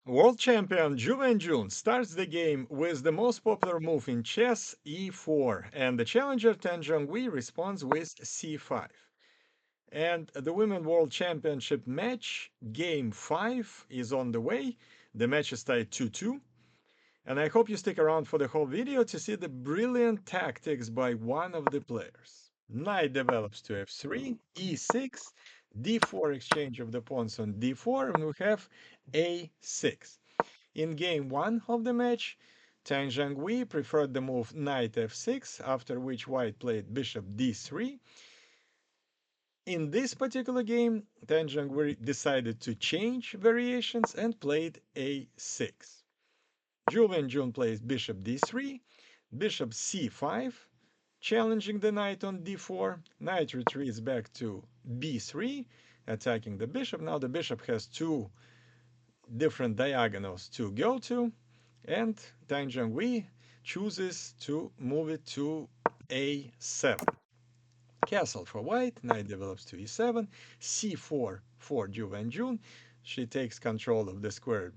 World champion Juven Jun starts the game with the most popular move in chess, e4, and the challenger Tan Zhonghui responds with c5. And the Women World Championship match, game 5, is on the way. The match is tied 2-2. And I hope you stick around for the whole video to see the brilliant tactics by one of the players. Knight develops to f3, e6, d4 exchange of the pawns on d4, and we have a6. In game 1 of the match, Tang Zhanghui preferred the move knight f6, after which white played bishop d3. In this particular game, Tang Zhanghui decided to change variations and played a6. Zhu Wenjun plays bishop d3, bishop c5, challenging the knight on d4. Knight retreats back to b3, attacking the bishop. Now the bishop has two different diagonals to go to, and Tang Zhonghui chooses to move it to a7. Castle for white, knight develops to e7, c4 for Zhu Wenjun. She takes control of the square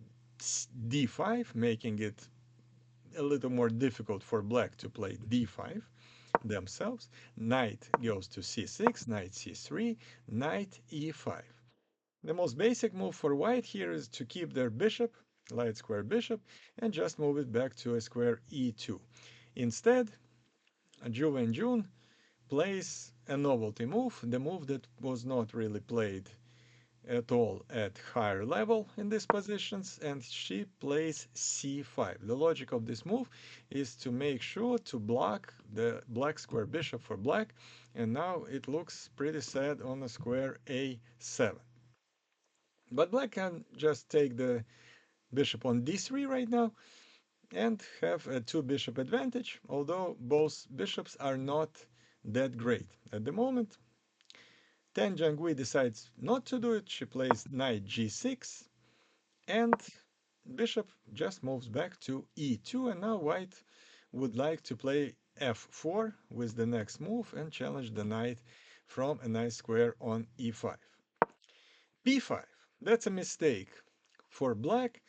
d5, making it a little more difficult for black to play d5 themselves. Knight goes to c6, knight c3, knight e5. The most basic move for white here is to keep their bishop, light square bishop, and just move it back to a square e2. Instead, Zhu Wenjun plays a novelty move, the move that was not really played at all at higher level in these positions, and she plays c5. The logic of this move is to make sure to block the black square bishop for black, and now it looks pretty sad on a square a7. But black can just take the bishop on d3 right now and have a two bishop advantage, although both bishops are not that great at the moment. Tan Zhanghui decides not to do it. She plays knight g6, and bishop just moves back to e2, and now white would like to play f4 with the next move and challenge the knight from a nice square on e5. b5, that's a mistake for black.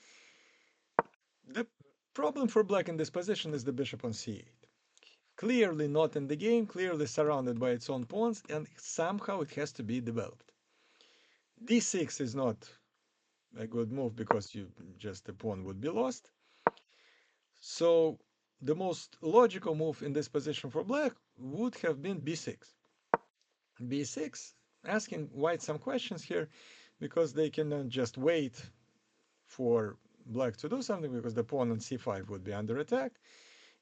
The problem for black in this position is the bishop on c8. Clearly not in the game, clearly surrounded by its own pawns, and somehow it has to be developed. d6 is not a good move because the pawn would be lost. So the most logical move in this position for black would have been b6. b6, asking white some questions here because they cannot just wait for black to do something because the pawn on c5 would be under attack.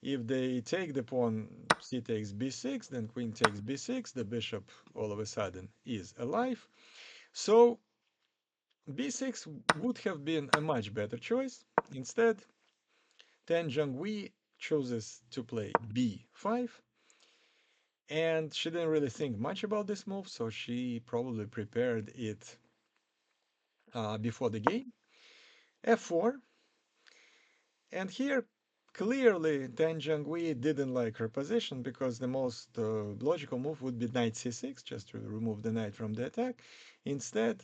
If they take the pawn, c takes b6, then queen takes b6, the bishop all of a sudden is alive. So b6 would have been a much better choice. Instead, Tan Zhonghui chooses to play b5, and she didn't really think much about this move, so she probably prepared it before the game. f4, and here clearly Tan Zhonghui didn't like her position because the most logical move would be knight c6, just to remove the knight from the attack. Instead,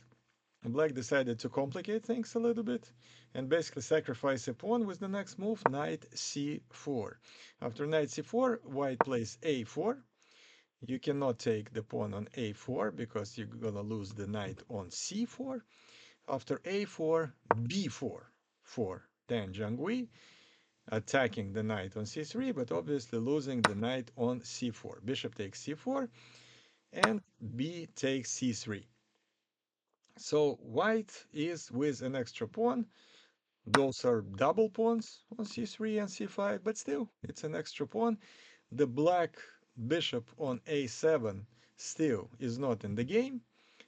black decided to complicate things a little bit and basically sacrifice a pawn with the next move, knight c4. After knight c4, white plays a4. You cannot take the pawn on a4 because you're gonna lose the knight on c4. After a4, b4 for Tan Zhonghui, attacking the knight on c3, but obviously losing the knight on c4. Bishop takes c4, and b takes c3. So white is with an extra pawn. Those are double pawns on c3 and c5, but still, it's an extra pawn. The black bishop on a7 still is not in the game,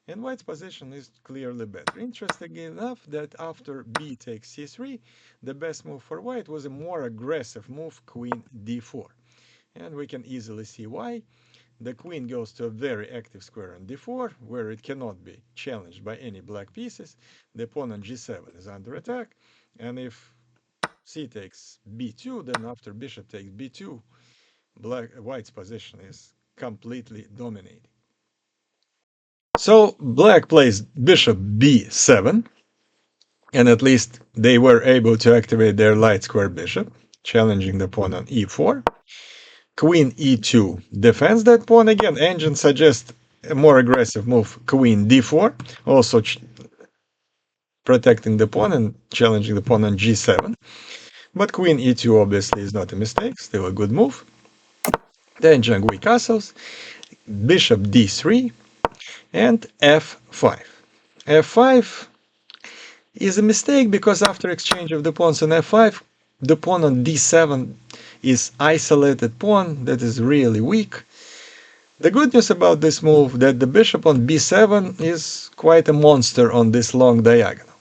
and white's position is clearly better. Interesting enough that after b takes c3, the best move for white was a more aggressive move, queen d4. And we can easily see why. The queen goes to a very active square on d4, where it cannot be challenged by any black pieces. The pawn on g7 is under attack, and if c takes b2, then after bishop takes b2, white's position is completely dominating. So black plays bishop b7, And at least they were able to activate their light square bishop, challenging the pawn on e4. Queen e2 defends that pawn. Again, engine suggests a more aggressive move, queen d4, also protecting the pawn and challenging the pawn on g7. But queen e2 obviously is not a mistake, still a good move. Then Zhangui castles, bishop d3, and f5. f5 is a mistake because after exchange of the pawns on f5, the pawn on d7 is isolated pawn that is really weak. The good news about this move that the bishop on b7 is quite a monster on this long diagonal.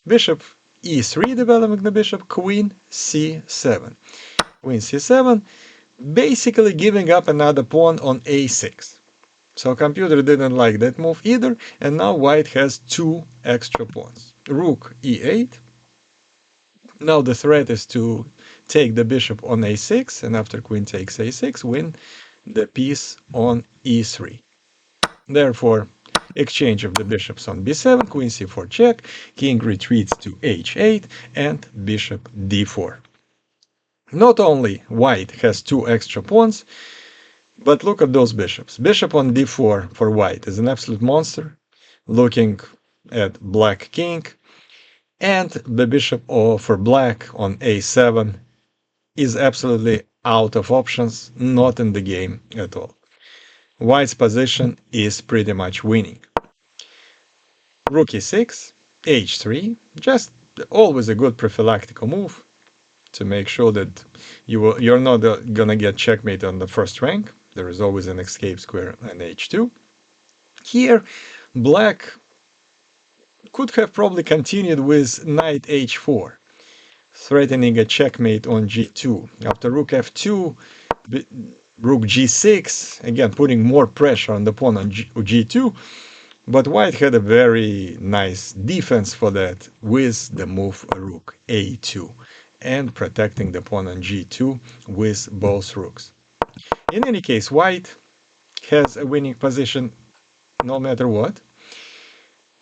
Bishop e3 developing the bishop, queen c7. Queen c7 basically giving up another pawn on a6. So computer didn't like that move either, and now white has two extra pawns. Rook e8. Now the threat is to take the bishop on a6, and after queen takes a6, win the piece on e3. Therefore, exchange of the bishops on b7, queen c4 check, king retreats to h8, and bishop d4. Not only white has two extra pawns, but look at those bishops. Bishop on d4 for white is an absolute monster, looking at black king, and the bishop for black on a7 is absolutely out of options, not in the game at all. White's position is pretty much winning. Rook e6, h3, just always a good prophylactic move to make sure that you're not gonna get checkmate on the first rank. There is always an escape square on h2. Here, black could have probably continued with knight h4, threatening a checkmate on g2. After rook f2, rook g6, again putting more pressure on the pawn on g2, but white had a very nice defense for that with the move rook a2 and protecting the pawn on g2 with both rooks. In any case, white has a winning position no matter what.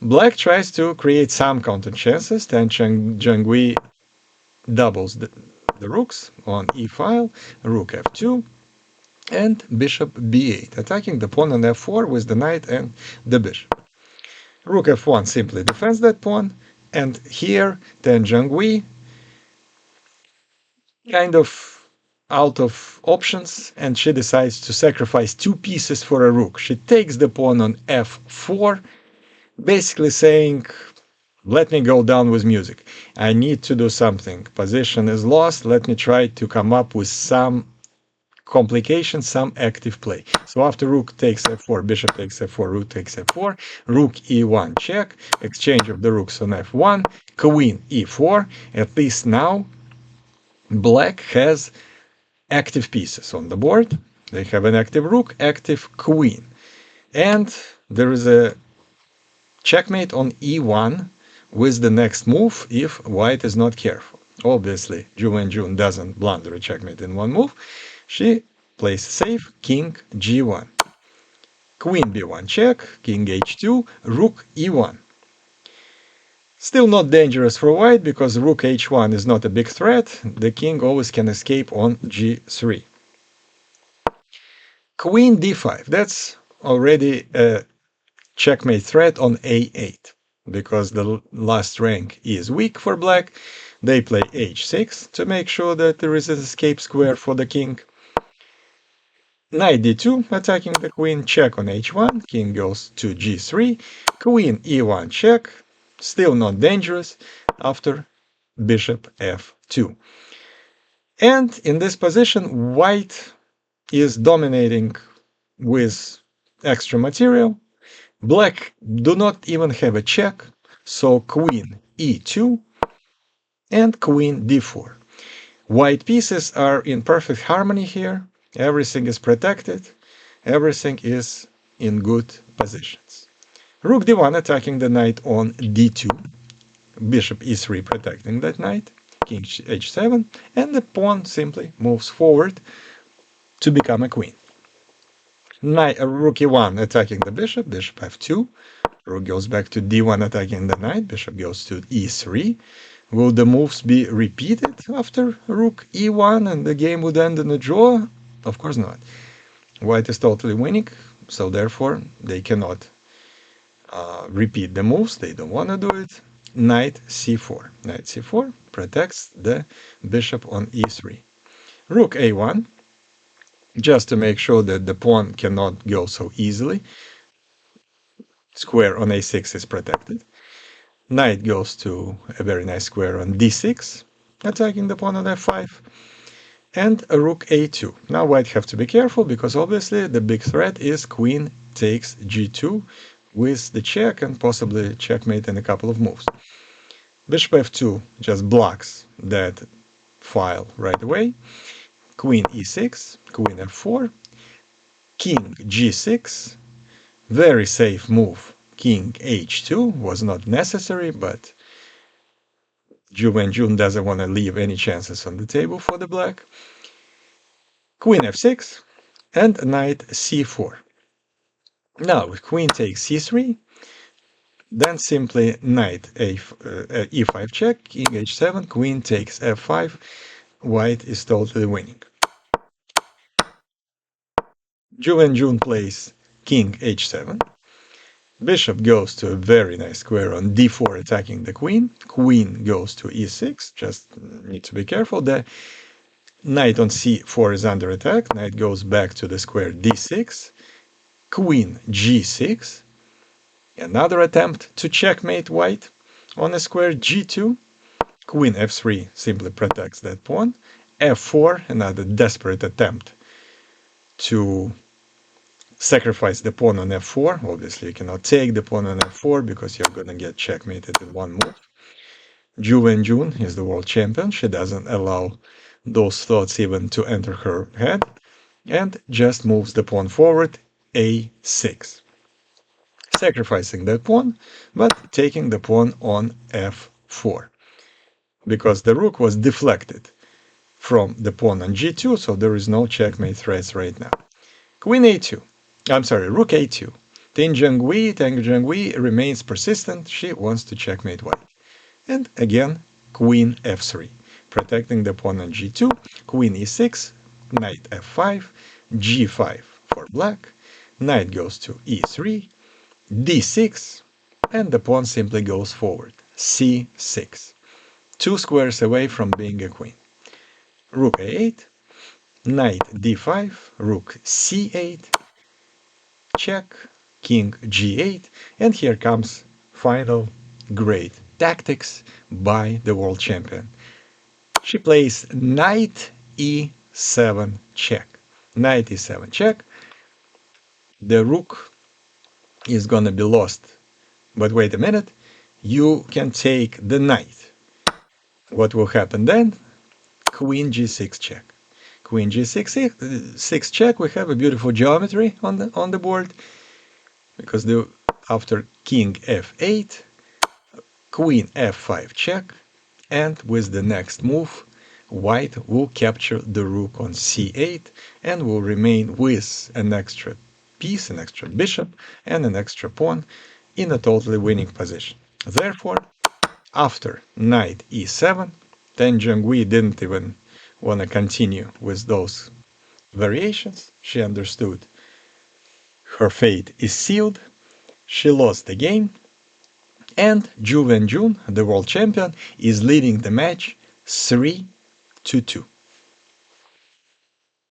Black tries to create some counter chances, then Zhangui doubles the rooks on e-file, rook f2, and bishop b8, attacking the pawn on f4 with the knight and the bishop. Rook f1 simply defends that pawn, and here then Zhangui kind of out of options, and she decides to sacrifice two pieces for a rook. She takes the pawn on f4, basically saying, let me go down with music. I need to do something. Position is lost. Let me try to come up with some complication, some active play. So after rook takes f4, bishop takes f4, rook takes f4, rook e1 check, exchange of the rooks on f1, queen e4. At least now black has active pieces on the board. They have an active rook, active queen. And there is a checkmate on e1 with the next move if white is not careful. Obviously, Zhu Wenjun doesn't blunder a checkmate in one move. She plays safe, king g1. Queen b1 check, king h2, rook e1. Still not dangerous for white because rook h1 is not a big threat. The king always can escape on g3. Queen d5, that's already a checkmate threat on a8 because the last rank is weak for black. They play h6 to make sure that there is an escape square for the king. Knight d2 attacking the queen, check on h1, king goes to g3, queen e1 check, still not dangerous after bishop f2. And in this position, white is dominating with extra material. Black do not even have a check, so queen e2 and queen d4. White pieces are in perfect harmony here. Everything is protected. Everything is in good positions. Rook d1 attacking the knight on d2. Bishop e3 protecting that knight. King h7. And the pawn simply moves forward to become a queen. Rook e1 attacking the bishop. Bishop f2. Rook goes back to d1 attacking the knight. Bishop goes to e3. Will the moves be repeated after rook e1 and the game would end in a draw? Of course not. White is totally winning, so therefore they cannot repeat the moves. They don't want to do it. Knight c4. Knight c4 protects the bishop on e3. Rook a1, just to make sure that the pawn cannot go so easily. Square on a6 is protected. Knight goes to a very nice square on d6, attacking the pawn on f5. And a rook a2. Now white have to be careful because obviously the big threat is queen takes g2 with the check and possibly checkmate in a couple of moves. Bishop f2 just blocks that file right away. Queen e6, queen f4, king g6, very safe move. King h2 was not necessary, but Zhu Wenjun doesn't want to leave any chances on the table for the black. Queen f6 and knight c4. Now, if queen takes c3, then simply knight e5 check, king h7, queen takes f5. White is totally winning. Zhu Wenjun plays king h7. Bishop goes to a very nice square on d4 attacking the queen. Queen goes to e6. Just need to be careful. The knight on c4 is under attack. Knight goes back to the square d6. Queen g6. Another attempt to checkmate white on a square g2. Queen f3 simply protects that pawn. f4, another desperate attempt to sacrifice the pawn on f4. Obviously, you cannot take the pawn on f4 because you're going to get checkmated in one move. Zhu Wenjun is the world champion. She doesn't allow those thoughts even to enter her head and just moves the pawn forward, a6. Sacrificing that pawn, but taking the pawn on f4. Because the rook was deflected from the pawn on g2, so there is no checkmate threats right now. Queen a2. I'm sorry, rook a2. Tang Jianghui remains persistent. She wants to checkmate white. And again, queen f3, protecting the pawn on g2, queen e6, knight f5, g5 for black, knight goes to e3, d6, and the pawn simply goes forward, c6. 2 squares away from being a queen. Rook a8, knight d5, rook c8, check, king g8, and here comes final great tactics by the world champion. She plays knight e7 check. Knight e7 check. The rook is gonna be lost. But wait a minute, you can take the knight. What will happen then? Queen g6 check. Queen g6 6 check. We have a beautiful geometry on the board because after king f8, queen f5 check, and with the next move, white will capture the rook on c8 and will remain with an extra piece, an extra bishop, and an extra pawn in a totally winning position. Therefore, after knight e7, Tang Jianghui didn't even want to continue with those variations. She understood her fate is sealed. She lost the game. And Zhu Wenjun, the world champion, is leading the match 3-2.